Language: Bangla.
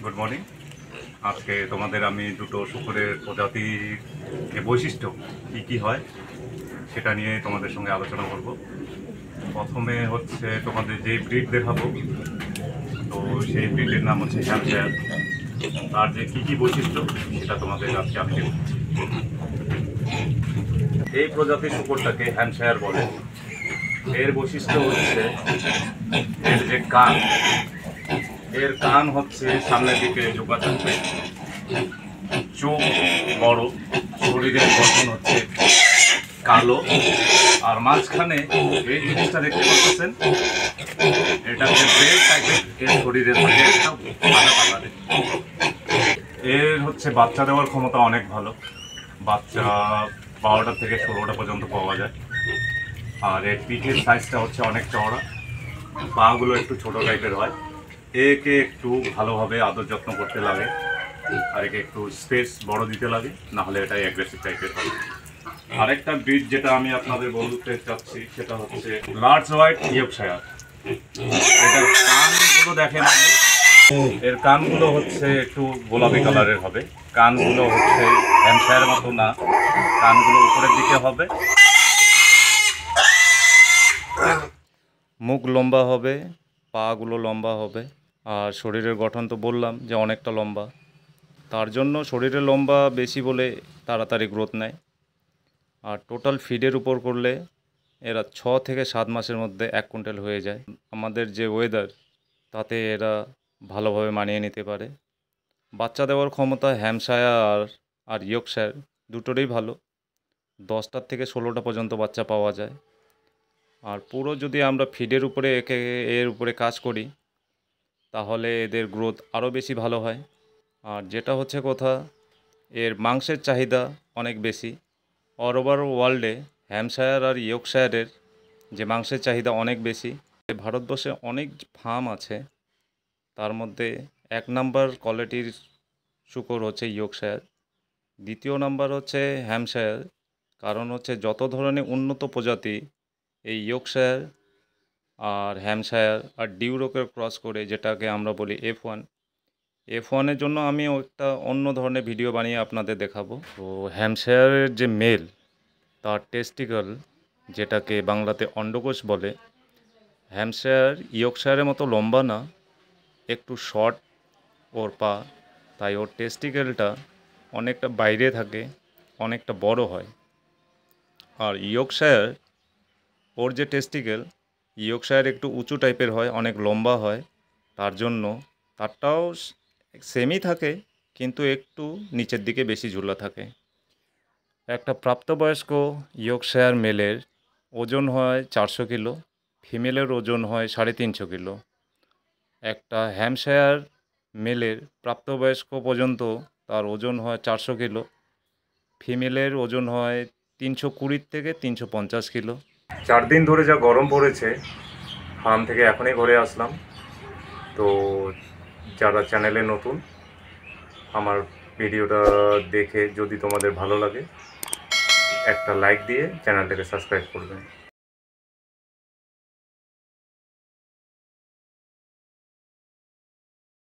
Good morning. আজকে তোমাদের আমি দুটো শূকরের প্রজাতির যে বৈশিষ্ট্য কী হয় সেটা নিয়ে তোমাদের সঙ্গে আলোচনা করব। প্রথমে হচ্ছে তোমাদের যে ব্রিড দেখাবো, তো সেই ব্রিডের নাম হচ্ছে হ্যাম্পশায়ার। তার যে কী বৈশিষ্ট্য সেটা তোমাদের আজকে আমি দেখাচ্ছি। এই প্রজাতির শূকরটাকে হ্যাম্পশায়ার বলে। এর বৈশিষ্ট্য হচ্ছে এর যে কান, এর কান হচ্ছে সামনের দিকে ঝোঁকা থাকবে, চোখ বড়, শরীরের গঠন হচ্ছে কালো, আর মাঝখানে এই জিনিসটা দেখতে পাচ্ছেন, এটা ব্রেড টাইপের এর শরীরের মধ্যে একটা সাদা কালারের। এর হচ্ছে বাচ্চা দেওয়ার ক্ষমতা অনেক ভালো, বাচ্চা 12টা থেকে 16টা পর্যন্ত পাওয়া যায়। আর এর পিঠের সাইজটা হচ্ছে অনেক চওড়া, পাগুলো একটু ছোট টাইপের হয়। একে একটু ভালোভাবে আদর যত্ন করতে লাগে, আর একে একটু স্পেস বড় দিতে লাগে, নাহলে এটাই অ্যাগ্রেসিভ টাইপের হয়। আরেকটা ব্রিড যেটা আমি আপনাদের বলতে চাচ্ছি সেটা হচ্ছে লার্জ হোয়াইট ইয়র্কশায়ার। এটার কানগুলো দেখেন, এর কানগুলো হচ্ছে একটু গোলাপি কালারের হবে। কানগুলো হচ্ছে হ্যাম্পশায়ারের মতো না, কানগুলো উপরের দিকে হবে, মুখ লম্বা হবে, পাগুলো লম্বা হবে। আর শরীরের গঠন তো বললাম যে অনেকটা লম্বা, তার জন্য শরীরে লম্বা বেশি বলে তাড়াতাড়ি গ্রোথ নেয়। আর টোটাল ফিডের উপর করলে এরা 6 থেকে 7 মাসের মধ্যে 1 কুইন্টাল হয়ে যায়। আমাদের যে ওয়েদার তাতে এরা ভালোভাবে মানিয়ে নিতে পারে। বাচ্চা দেওয়ার ক্ষমতা হ্যাম্পশায়ার আর ইয়র্কশায়ার দুটোরই ভালো, 10টার থেকে 16টা পর্যন্ত বাচ্চা পাওয়া যায়। আর পুরো যদি আমরা ফিডের উপরে এর উপরে কাজ করি তাহলে এদের গ্রোথ আরও বেশি ভালো হয়। আর যেটা হচ্ছে কথা, এর মাংসের চাহিদা অনেক বেশি। অল ওভার ওয়ার্ল্ডে হ্যাম্পশায়ার আর ইয়র্কশায়ারের যে মাংসের চাহিদা অনেক বেশি। ভারতবর্ষে অনেক ফার্ম আছে, তার মধ্যে 1 নাম্বার কোয়ালিটির শূকর হচ্ছে ইয়র্কশায়ার, দ্বিতীয় নাম্বার হচ্ছে হ্যাম্পশায়ার। কারণ হচ্ছে যত ধরনের উন্নত প্রজাতি এই ইয়র্কশায়ার আর হ্যাম্পশায়ার আর ডিউরোকের ক্রস করে, যেটাকে আমরা বলি F1 জন্য আমি একটা অন্য ধরনের ভিডিও বানিয়ে আপনাদের দেখাবো। তো হ্যাম্পশায়ারের যে মেল, তার টেস্টিকল, যেটাকে বাংলাতে অন্ডকোষ বলে, হ্যাম্পশায়ার ইয়র্কশায়ারের মতো লম্বা না, একটু শর্ট ওর পা, তাই ওর টেস্টিকেলটা অনেকটা বাইরে থাকে, অনেকটা বড় হয়। আর ইয়র্কশায়ার, ওর যে টেস্টিকেল, ইয়র্কশায়ার একটু উঁচু টাইপের হয়, অনেক লম্বা হয়, তার জন্য তারটাও সেমই থাকে, কিন্তু একটু নিচের দিকে বেশি ঝুলা থাকে। একটা প্রাপ্তবয়স্ক ইয়র্কশায়ার মেলের ওজন হয় 400 কিলো, ফিমেলের ওজন হয় 350 কিলো। একটা হ্যাম্পশায়ার মেলের প্রাপ্তবয়স্ক পর্যন্ত তার ওজন হয় 400 কিলো, ফিমেলের ওজন হয় 320 থেকে 350 কিলো। 4 দিন ধরে যা গরম পড়েছে, ফার্ম থেকে এখনই ঘরে আসলাম। তো যারা চ্যানেলে নতুন, আমার ভিডিওটা দেখে যদি তোমাদের ভালো লাগে একটা লাইক দিয়ে চ্যানেলটাকে সাবস্ক্রাইব করবেন।